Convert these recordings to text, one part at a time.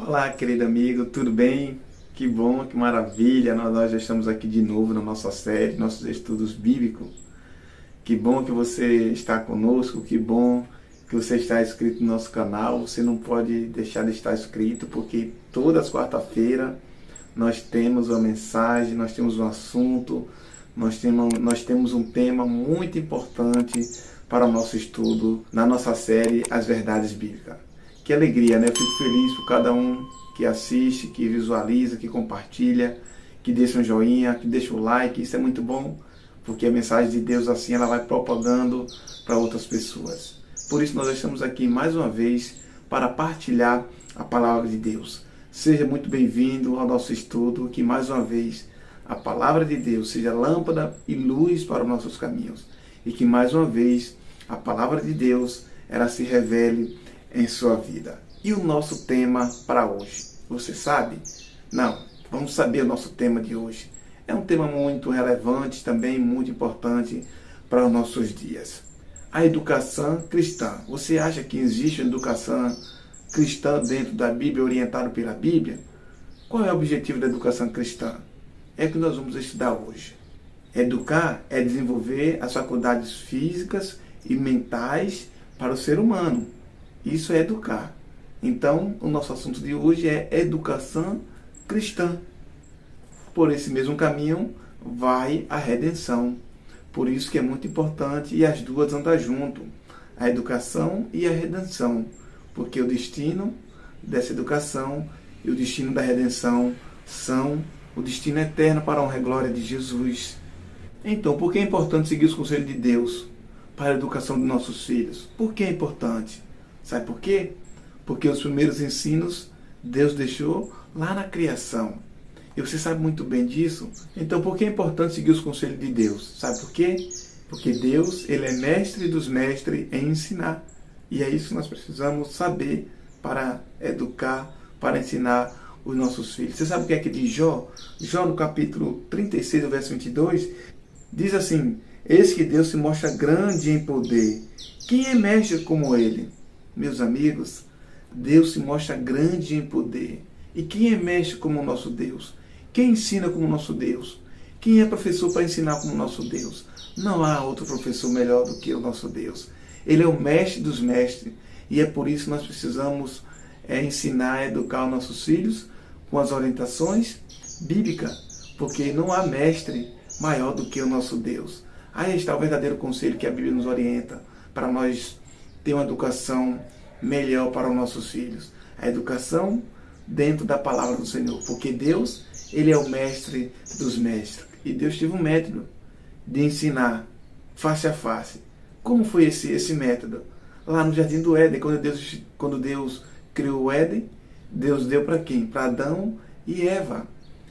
Olá, querido amigo, tudo bem? Que bom, que maravilha! Nós já estamos aqui de novo na nossa série, nossos estudos bíblicos. Que bom que você está conosco, que bom que você está inscrito no nosso canal. Você não pode deixar de estar inscrito, porque todas as quarta-feiras nós temos uma mensagem, nós temos um assunto, nós temos um tema muito importante para o nosso estudo na nossa série As Verdades Bíblicas. Que alegria, né? Eu fico feliz por cada um que assiste, que visualiza, que compartilha, que deixa um joinha, que deixa o like. Isso é muito bom, porque a mensagem de Deus assim ela vai propagando para outras pessoas. Por isso nós estamos aqui mais uma vez para partilhar a palavra de Deus. Seja muito bem-vindo ao nosso estudo, que mais uma vez a palavra de Deus seja lâmpada e luz para os nossos caminhos. E que mais uma vez a palavra de Deus ela se revele em sua vida. E o nosso tema para hoje, você sabe? Não, vamos saber o nosso tema de hoje. É um tema muito relevante, também muito importante para os nossos dias. A educação cristã. Você acha que existe uma educação cristã dentro da Bíblia, orientada pela Bíblia? Qual é o objetivo da educação cristã? É o que nós vamos estudar hoje. Educar é desenvolver as faculdades físicas e mentais para o ser humano. Isso é educar. Então, o nosso assunto de hoje é educação cristã. Por esse mesmo caminho vai a redenção. Por isso que é muito importante e as duas andam junto, a educação e a redenção, porque o destino dessa educação e o destino da redenção são o destino eterno para a honra e glória de Jesus. Então, por que é importante seguir os conselhos de Deus para a educação de nossos filhos? Por que é importante? Sabe por quê? Porque os primeiros ensinos Deus deixou lá na criação. E você sabe muito bem disso. Então, por que é importante seguir os conselhos de Deus? Sabe por quê? Porque Deus, Ele é mestre dos mestres em ensinar. E é isso que nós precisamos saber para educar, para ensinar os nossos filhos. Você sabe o que é que diz Jó? Jó, no capítulo 36, verso 22, diz assim: eis que Deus se mostra grande em poder. Quem é mestre como Ele? Meus amigos, Deus se mostra grande em poder. E quem é mestre como o nosso Deus? Quem ensina como o nosso Deus? Quem é professor para ensinar como o nosso Deus? Não há outro professor melhor do que o nosso Deus. Ele é o mestre dos mestres. E é por isso que nós precisamos ensinar, educar os nossos filhos com as orientações bíblicas. Porque não há mestre maior do que o nosso Deus. Aí está o verdadeiro conselho que a Bíblia nos orienta para nós ter uma educação melhor para os nossos filhos. A educação dentro da palavra do Senhor. Porque Deus, Ele é o mestre dos mestres. E Deus teve um método de ensinar face a face. Como foi esse método? Lá no Jardim do Éden, quando Deus criou o Éden, Deus deu para quem? Para Adão e Eva.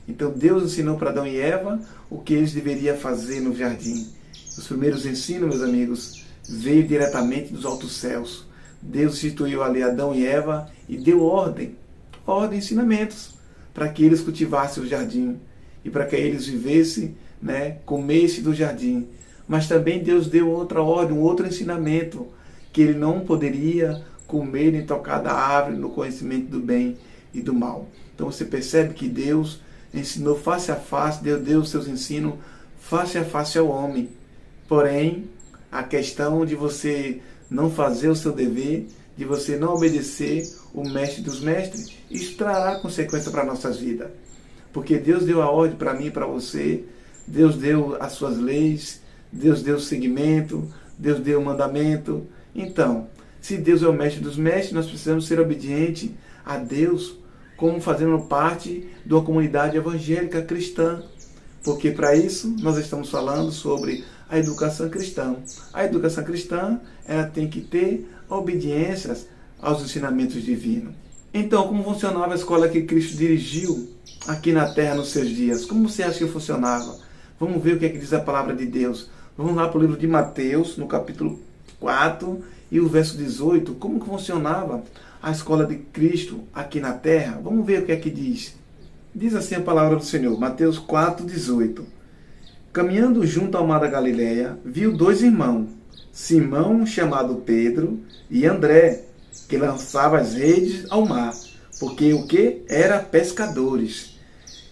Então Deus ensinou para Adão e Eva o que eles deveriam fazer no jardim. Os primeiros ensinos, meus amigos, veio diretamente dos altos céus. Deus instituiu ali Adão e Eva e deu ordem, ensinamentos, para que eles cultivassem o jardim e para que eles vivessem, comessem do jardim. Mas também Deus deu outra ordem, um outro ensinamento, que ele não poderia comer nem tocar da árvore no conhecimento do bem e do mal. Então você percebe que Deus ensinou face a face, Deus deu os seus ensinos face a face ao homem. Porém, a questão de você não fazer o seu dever, de você não obedecer o mestre dos mestres, isso trará consequência para a nossa vida. Porque Deus deu a ordem para mim e para você, Deus deu as suas leis, Deus deu o seguimento, Deus deu o mandamento. Então, se Deus é o mestre dos mestres, nós precisamos ser obedientes a Deus, como fazendo parte de uma comunidade evangélica cristã. Porque para isso nós estamos falando sobre a educação cristã. A educação cristã ela tem que ter obediências aos ensinamentos divinos. Então, como funcionava a escola que Cristo dirigiu aqui na terra nos seus dias? Como você acha que funcionava? Vamos ver o que é que diz a palavra de Deus. Vamos lá para o livro de Mateus, no capítulo 4 e o verso 18. Como que funcionava a escola de Cristo aqui na terra? Vamos ver o que é que diz. Diz assim a palavra do Senhor, Mateus 4, 18. Caminhando junto ao mar da Galileia, viu dois irmãos, Simão, chamado Pedro, e André, que lançava as redes ao mar, porque o que? Era pescadores.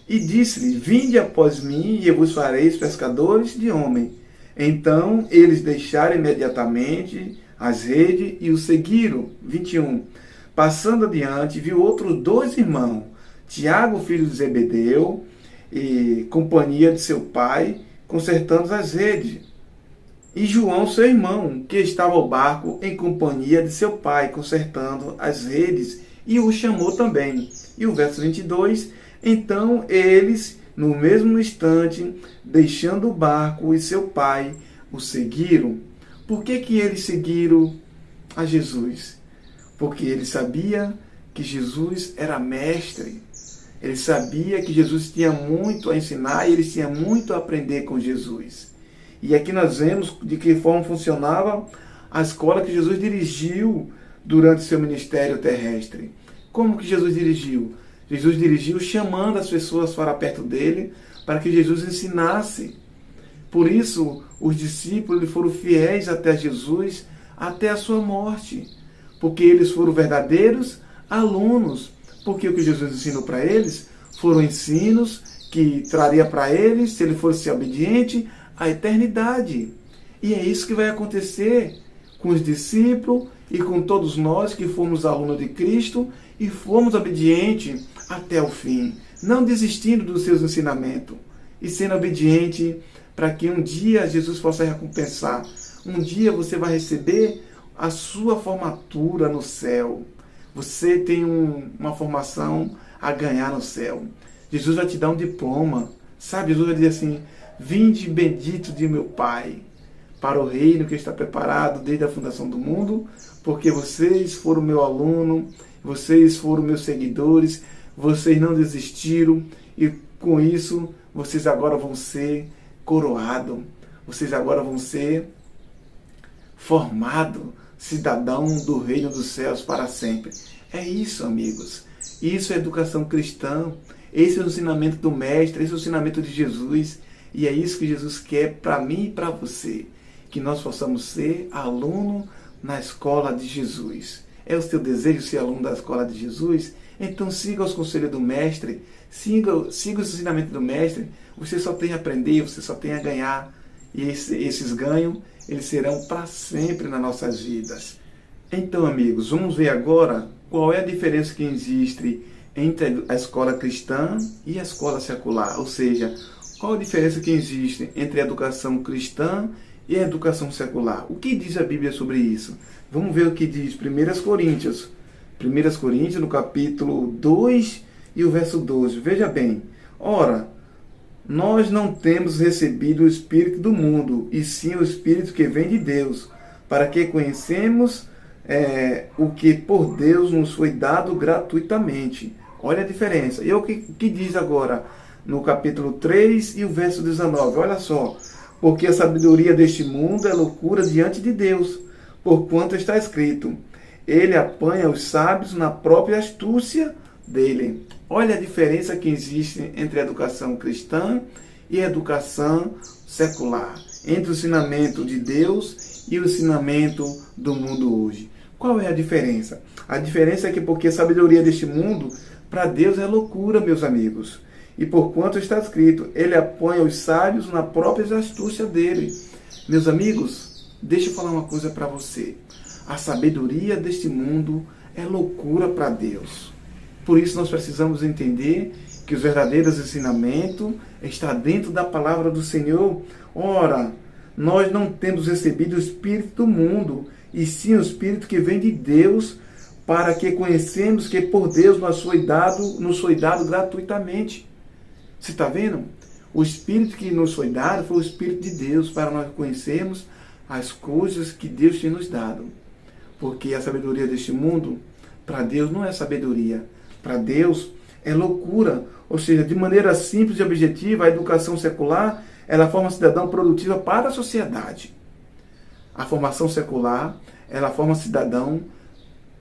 E disse-lhe, vinde após mim, e eu vos farei pescadores de homem. Então eles deixaram imediatamente as redes e o seguiram. 21. Passando adiante, viu outros 2 irmãos, Tiago, filho de Zebedeu, e companhia de seu pai, consertando as redes. E João, seu irmão, que estava ao barco em companhia de seu pai, consertando as redes, e o chamou também. E o verso 22, então eles, no mesmo instante, deixando o barco e seu pai, o seguiram. Por que eles seguiram a Jesus? Porque eles sabiam que Jesus era mestre. Ele sabia que Jesus tinha muito a ensinar e eles tinham muito a aprender com Jesus. E aqui nós vemos de que forma funcionava a escola que Jesus dirigiu durante seu ministério terrestre. Como que Jesus dirigiu? Jesus dirigiu chamando as pessoas para perto dele, para que Jesus ensinasse. Por isso, os discípulos foram fiéis até Jesus, até a sua morte. Porque eles foram verdadeiros alunos. Porque o que Jesus ensinou para eles foram ensinos que traria para eles, se ele fosse obediente, a eternidade. E é isso que vai acontecer com os discípulos e com todos nós que fomos alunos de Cristo e fomos obedientes até o fim, não desistindo dos seus ensinamentos e sendo obediente para que um dia Jesus possa recompensar. Um dia você vai receber a sua formatura no céu. Você tem uma formação a ganhar no céu. Jesus vai te dar um diploma. Sabe, Jesus vai dizer assim, vinde bendito de meu Pai, para o reino que está preparado desde a fundação do mundo, porque vocês foram meu aluno, vocês foram meus seguidores, vocês não desistiram, e com isso, vocês agora vão ser coroados, vocês agora vão ser formados, cidadão do reino dos céus para sempre. É isso, amigos. Isso é educação cristã. Esse é o ensinamento do Mestre, esse é o ensinamento de Jesus. E é isso que Jesus quer para mim e para você. Que nós possamos ser aluno na escola de Jesus. É o seu desejo ser aluno da escola de Jesus? Então siga os conselhos do Mestre, siga os ensinamentos do Mestre. Você só tem a aprender, você só tem a ganhar. E esses ganhos, eles serão para sempre nas nossas vidas. Então, amigos, vamos ver agora qual é a diferença que existe entre a escola cristã e a escola secular. Ou seja, qual a diferença que existe entre a educação cristã e a educação secular? O que diz a Bíblia sobre isso? Vamos ver o que diz 1 Coríntios. 1 Coríntios, no capítulo 2 e o verso 12. Veja bem. Ora, nós não temos recebido o Espírito do mundo, e sim o Espírito que vem de Deus, para que conhecemos o que por Deus nos foi dado gratuitamente. Olha a diferença. E o que diz agora no capítulo 3 e o verso 19? Olha só. Porque a sabedoria deste mundo é loucura diante de Deus, porquanto está escrito, ele apanha os sábios na própria astúcia dele. Olha a diferença que existe entre a educação cristã e a educação secular, entre o ensinamento de Deus e o ensinamento do mundo hoje. Qual é a diferença? A diferença é que porque a sabedoria deste mundo, para Deus é loucura, meus amigos. E porquanto está escrito, ele apanha os sábios na própria astúcia dele. Meus amigos, deixa eu falar uma coisa para você. A sabedoria deste mundo é loucura para Deus. Por isso nós precisamos entender que os verdadeiros ensinamentos estão dentro da palavra do Senhor. Ora, nós não temos recebido o Espírito do mundo, e sim o Espírito que vem de Deus, para que conhecemos que por Deus nos foi dado gratuitamente. Você está vendo? O Espírito que nos foi dado foi o Espírito de Deus, para nós conhecermos as coisas que Deus tem nos dado. Porque a sabedoria deste mundo, para Deus não é sabedoria. Para Deus é loucura. Ou seja, de maneira simples e objetiva, a educação secular ela forma cidadão produtiva para a sociedade. A formação secular, ela forma cidadão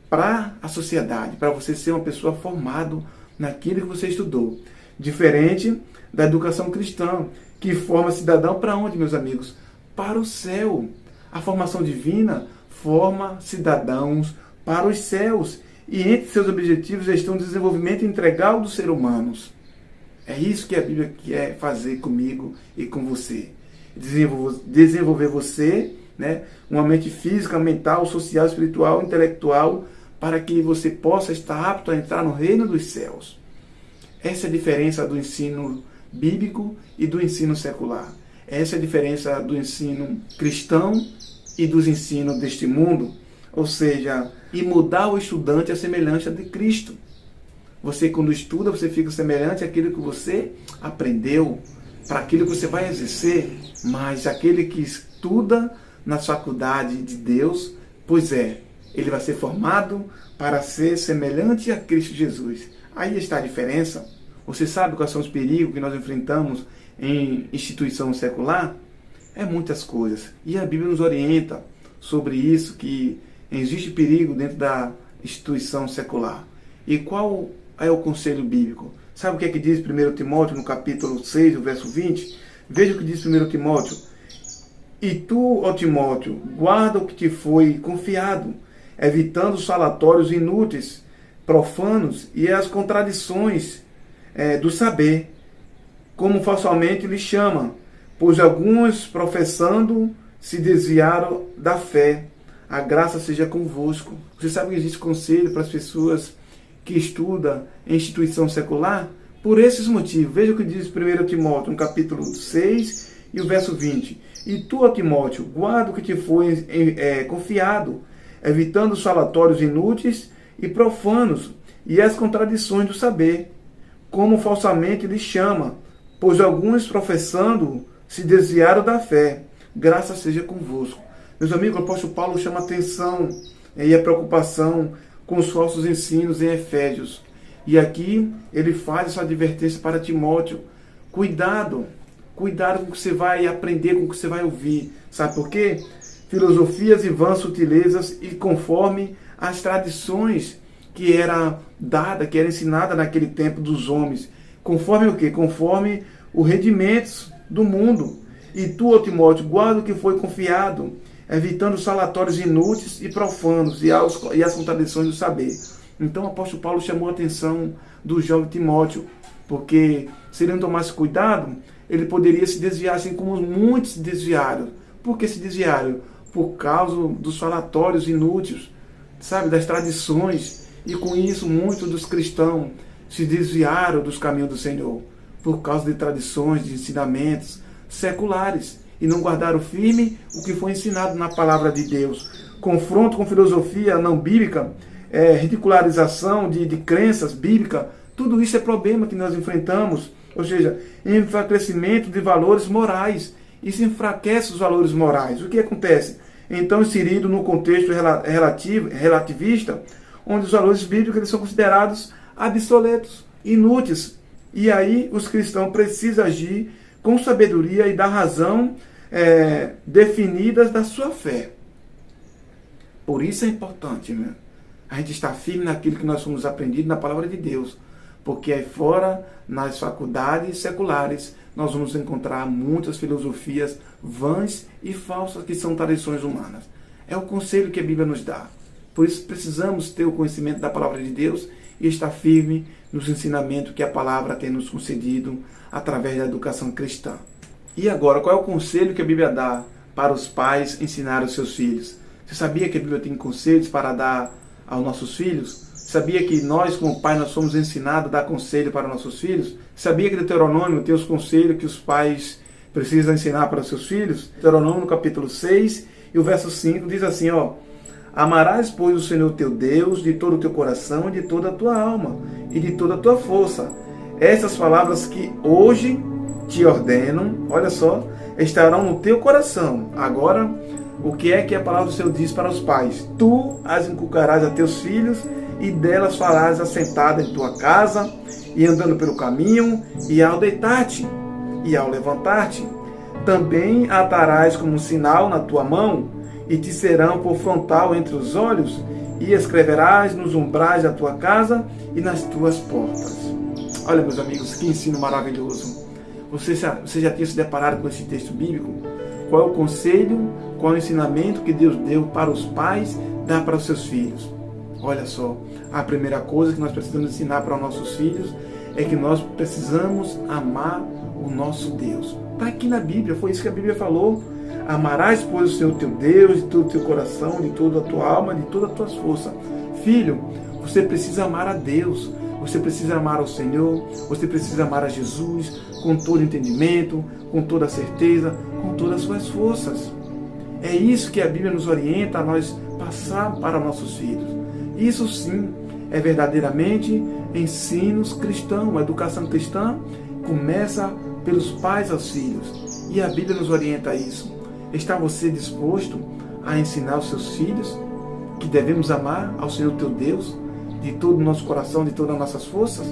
para a sociedade, para você ser uma pessoa formada naquilo que você estudou. Diferente da educação cristã, que forma cidadão para onde, meus amigos? Para o céu. A formação divina forma cidadãos para os céus. E entre seus objetivos estão o desenvolvimento integral dos seres humanos. É isso que a Bíblia quer fazer comigo e com você. Desenvolver você, né, uma mente física, mental, social, espiritual, intelectual, para que você possa estar apto a entrar no reino dos céus. Essa é a diferença do ensino bíblico e do ensino secular. Essa é a diferença do ensino cristão e dos ensinos deste mundo. Ou seja, e mudar o estudante à semelhança de Cristo. Você, quando estuda, você fica semelhante àquilo que você aprendeu, para aquilo que você vai exercer. Mas aquele que estuda na faculdade de Deus, pois é, ele vai ser formado para ser semelhante a Cristo Jesus. Aí está a diferença. Você sabe quais são os perigos que nós enfrentamos em instituição secular? É muitas coisas. E a Bíblia nos orienta sobre isso, que existe perigo dentro da instituição secular. E qual é o conselho bíblico? Sabe o que é que diz 1 Timóteo no capítulo 6, o verso 20? Veja o que diz 1 Timóteo. E tu, ó Timóteo, guarda o que te foi confiado, evitando os falatórios inúteis, profanos e as contradições do saber, como falsamente lhe chama, pois alguns professando se desviaram da fé. A graça seja convosco. Você sabe que existe conselho para as pessoas que estudam em instituição secular? Por esses motivos. Veja o que diz 1 Timóteo, no capítulo 6 e o verso 20. E tu, ó Timóteo, guarda o que te foi confiado, evitando os falatórios inúteis e profanos e as contradições do saber, como falsamente lhe chama, pois alguns professando se desviaram da fé. Graça seja convosco. Meus amigos, o apóstolo Paulo chama atenção e a preocupação com os falsos ensinos em Efésios. E aqui ele faz essa advertência para Timóteo. Cuidado com o que você vai aprender, com o que você vai ouvir. Sabe por quê? Filosofias e vãs sutilezas e conforme as tradições que era dada, que era ensinada naquele tempo dos homens. Conforme o quê? Conforme os rendimentos do mundo. E tu, ó Timóteo, guarda o que foi confiado, evitando os falatórios inúteis e profanos e as contradições do saber. Então o apóstolo Paulo chamou a atenção do jovem Timóteo, porque se ele não tomasse cuidado, ele poderia se desviar, assim como muitos se desviaram. Por que se desviaram? Por causa dos falatórios inúteis, sabe, das tradições. E com isso, muitos dos cristãos se desviaram dos caminhos do Senhor, por causa de tradições, de ensinamentos seculares, e não guardaram firme o que foi ensinado na palavra de Deus. Confronto com filosofia não bíblica, ridicularização de crenças bíblicas, tudo isso é problema que nós enfrentamos. Ou seja, enfraquecimento de valores morais. Isso enfraquece os valores morais. O que acontece? Então, inserido no contexto relativista, onde os valores bíblicos eles são considerados obsoletos, inúteis. E aí os cristãos precisam agir com sabedoria e da razão definidas da sua fé. Por isso é importante, né, a gente estar firme naquilo que nós fomos aprendidos na palavra de Deus. Porque aí fora, nas faculdades seculares, nós vamos encontrar muitas filosofias vãs e falsas que são tradições humanas. É o conselho que a Bíblia nos dá. Por isso precisamos ter o conhecimento da palavra de Deus e estar firme nos ensinamentos que a palavra tem nos concedido através da educação cristã. E agora, qual é o conselho que a Bíblia dá para os pais ensinar os seus filhos? Você sabia que a Bíblia tem conselhos para dar aos nossos filhos? Sabia que nós, como pai, nós somos ensinados a dar conselho para nossos filhos? Sabia que Deuteronômio tem os conselhos que os pais precisam ensinar para os seus filhos? Deuteronômio, no capítulo 6, e o verso 5, diz assim, ó: Amarás, pois, o Senhor teu Deus de todo o teu coração, de toda a tua alma e de toda a tua força. Essas palavras que hoje te ordeno, olha só, estarão no teu coração. Agora, o que é que a palavra do Senhor diz para os pais? Tu as inculcarás a teus filhos, e delas falarás assentada em tua casa, e andando pelo caminho, e ao deitar-te, e ao levantar-te. Também atarás como um sinal na tua mão, e te serão por frontal entre os olhos, e escreverás nos umbrais da tua casa e nas tuas portas. Olha, meus amigos, que ensino maravilhoso. Você já tinha se deparado com esse texto bíblico? Qual é o conselho, qual é o ensinamento que Deus deu para os pais dar para os seus filhos? Olha só, a primeira coisa que nós precisamos ensinar para os nossos filhos é que nós precisamos amar o nosso Deus. Está aqui na Bíblia, foi isso que a Bíblia falou. Amarás, pois, o Senhor teu Deus de todo o teu coração, de toda a tua alma, de todas as tuas forças. Filho, você precisa amar a Deus, você precisa amar ao Senhor, você precisa amar a Jesus com todo entendimento, com toda certeza, com todas as suas forças. É isso que a Bíblia nos orienta a nós passar para nossos filhos. Isso sim é verdadeiramente ensinos cristãos. A educação cristã começa pelos pais aos filhos. E a Bíblia nos orienta a isso. Está você disposto a ensinar aos seus filhos que devemos amar ao Senhor teu Deus de todo o nosso coração, de todas as nossas forças?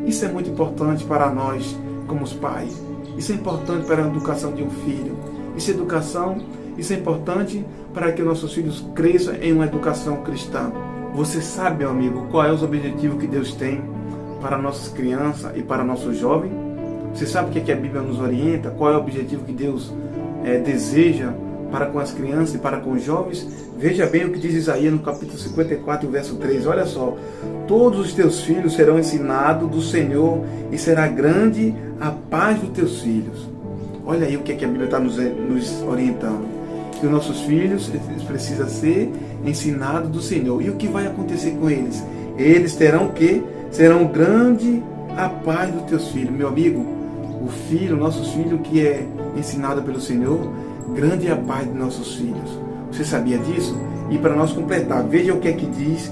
Isso é muito importante para nós como os pais. Isso é importante para a educação de um filho. Isso é importante para que nossos filhos cresçam em uma educação cristã. Você sabe, meu amigo, qual é os objetivos que Deus tem para nossas crianças e para nossos jovens? Você sabe o que a Bíblia nos orienta? Qual é o objetivo que Deus deseja para com as crianças e para com os jovens? Veja bem o que diz Isaías no capítulo 54, verso 3. Olha só. Todos os teus filhos serão ensinados do Senhor e será grande a paz dos teus filhos. Olha aí o que a Bíblia está nos orientando. Que os nossos filhos eles precisam ser ensinados do Senhor. E o que vai acontecer com eles? Eles terão o quê? Serão grande a paz dos teus filhos. Meu amigo, nossos filhos que é ensinado pelo Senhor, grande é a paz de nossos filhos. Você sabia disso? E para nós completar, veja o que é que diz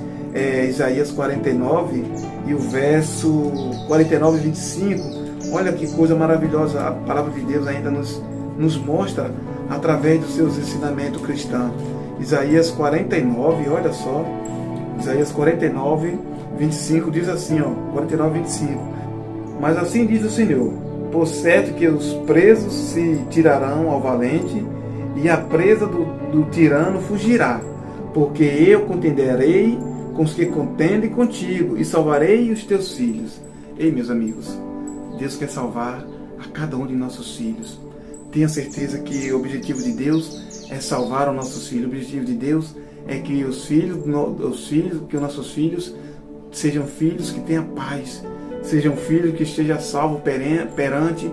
Isaías 49 e o verso 49 e 25. Olha que coisa maravilhosa, a palavra de Deus ainda nos mostra através dos seus ensinamentos cristãos. Isaías 49, olha só, Isaías 49, 25 diz assim, 49, 25. Mas assim diz o Senhor: por certo que os presos se tirarão ao valente, e a presa do tirano fugirá, porque eu contenderei com os que contendem contigo, e salvarei os teus filhos. Ei, meus amigos, Deus quer salvar a cada um de nossos filhos. Tenha certeza que o objetivo de Deus é salvar os nossos filhos. O objetivo de Deus é que que os nossos filhos sejam filhos que tenham paz, sejam filhos que estejam salvos perante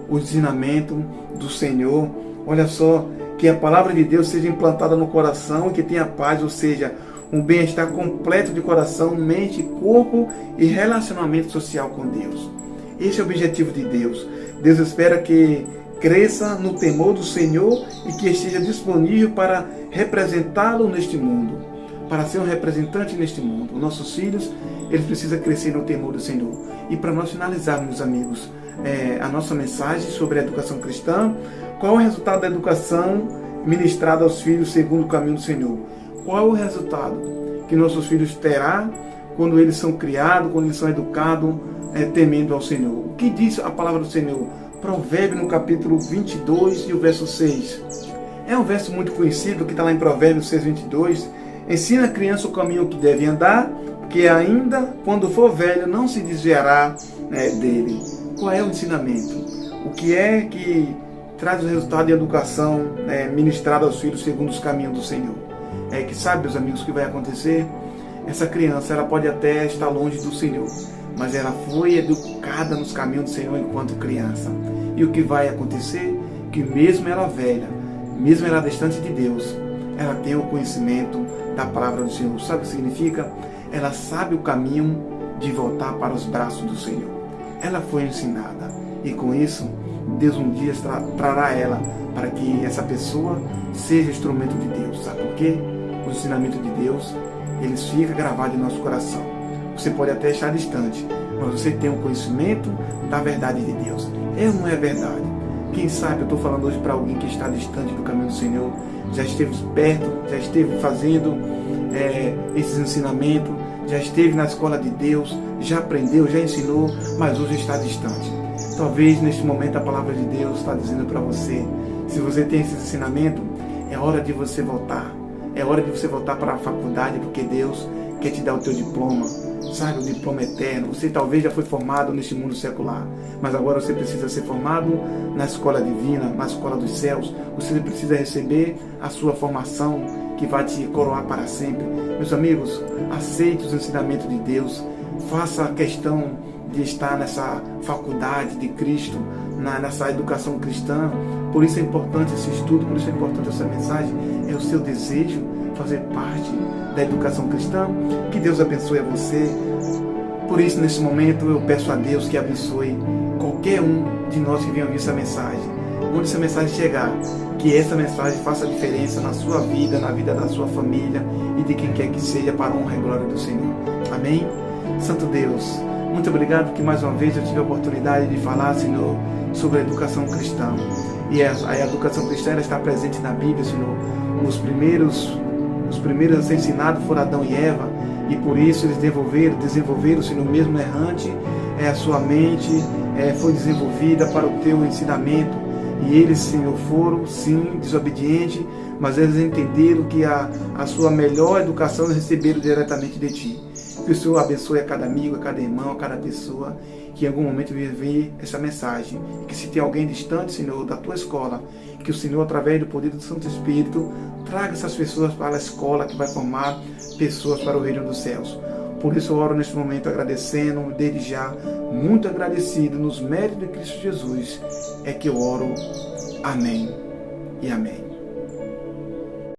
o ensinamento do Senhor. Olha só, que a palavra de Deus seja implantada no coração e que tenha paz, ou seja, um bem-estar completo de coração, mente, corpo e relacionamento social com Deus. Esse é o objetivo de Deus. Deus espera que cresça no temor do Senhor e que esteja disponível para representá-lo neste mundo, para ser um representante neste mundo. Os nossos filhos, eles precisam crescer no temor do Senhor. E para nós finalizarmos, meus amigos, a nossa mensagem sobre a educação cristã, qual é o resultado da educação ministrada aos filhos segundo o caminho do Senhor? Qual é o resultado que nossos filhos terão quando eles são criados, quando eles são educados, temendo ao Senhor? O que diz a palavra do Senhor? Provérbio no capítulo 22 e o verso 6. É um verso muito conhecido que está lá em Provérbios 6, 22. Ensina a criança o caminho que deve andar, que ainda quando for velho não se desviará dele. Qual é o ensinamento? O que é que traz o resultado de educação ministrada aos filhos segundo os caminhos do Senhor? É que sabe, meus amigos, o que vai acontecer? Essa criança, ela pode até estar longe do Senhor, mas ela foi educada nos caminhos do Senhor enquanto criança. E o que vai acontecer? Que mesmo ela velha, mesmo ela distante de Deus, ela tem o conhecimento da palavra do Senhor. Sabe o que significa? Ela sabe o caminho de voltar para os braços do Senhor. Ela foi ensinada. E com isso, Deus um dia trará ela para que essa pessoa seja instrumento de Deus. Sabe por quê? O ensinamento de Deus, eles ficam gravados em nosso coração. Você pode até estar distante, mas você tem o conhecimento da verdade de Deus. Não é verdade. Quem sabe eu estou falando hoje para alguém que está distante do caminho do Senhor, já esteve perto, já esteve fazendo esses ensinamentos, já esteve na escola de Deus, já aprendeu, já ensinou, mas hoje está distante. Talvez neste momento a palavra de Deus está dizendo para você, se você tem esse ensinamento, é hora de você voltar. É hora de você voltar para a faculdade, porque Deus quer te dar o teu diploma. sabe, o diploma eterno. Você talvez já foi formado neste mundo secular, mas agora você precisa ser formado na escola divina, na escola dos céus. Você precisa receber a sua formação que vai te coroar para sempre. Meus amigos, aceite os ensinamentos de Deus. Faça a questão de estar nessa faculdade de Cristo, nessa educação cristã. Por isso é importante esse estudo, por isso é importante essa mensagem. É o seu desejo fazer parte da educação cristã. Que Deus abençoe a você. Por isso, nesse momento, eu peço a Deus que abençoe qualquer um de nós que venha ouvir essa mensagem. Onde essa mensagem chegar, que essa mensagem faça diferença na sua vida, na vida da sua família e de quem quer que seja, para a honra e glória do Senhor. Amém? Santo Deus, muito obrigado que mais uma vez eu tive a oportunidade de falar, Senhor, sobre a educação cristã. E a educação cristã ela está presente na Bíblia, Senhor. Os primeiros a ser ensinados foram Adão e Eva, e por isso eles desenvolveram, Senhor, mesmo errante, a sua mente foi desenvolvida para o teu ensinamento. E eles, Senhor, foram, sim, desobedientes, mas eles entenderam que a sua melhor educação eles receberam diretamente de Ti. Que o Senhor abençoe a cada amigo, a cada irmão, a cada pessoa que em algum momento viver essa mensagem. Que se tem alguém distante, Senhor, da Tua escola, que o Senhor, através do poder do Santo Espírito, traga essas pessoas para a escola que vai formar pessoas para o reino dos céus. Por isso eu oro neste momento agradecendo, desde já, muito agradecido nos méritos de Cristo Jesus, é que eu oro. Amém e amém.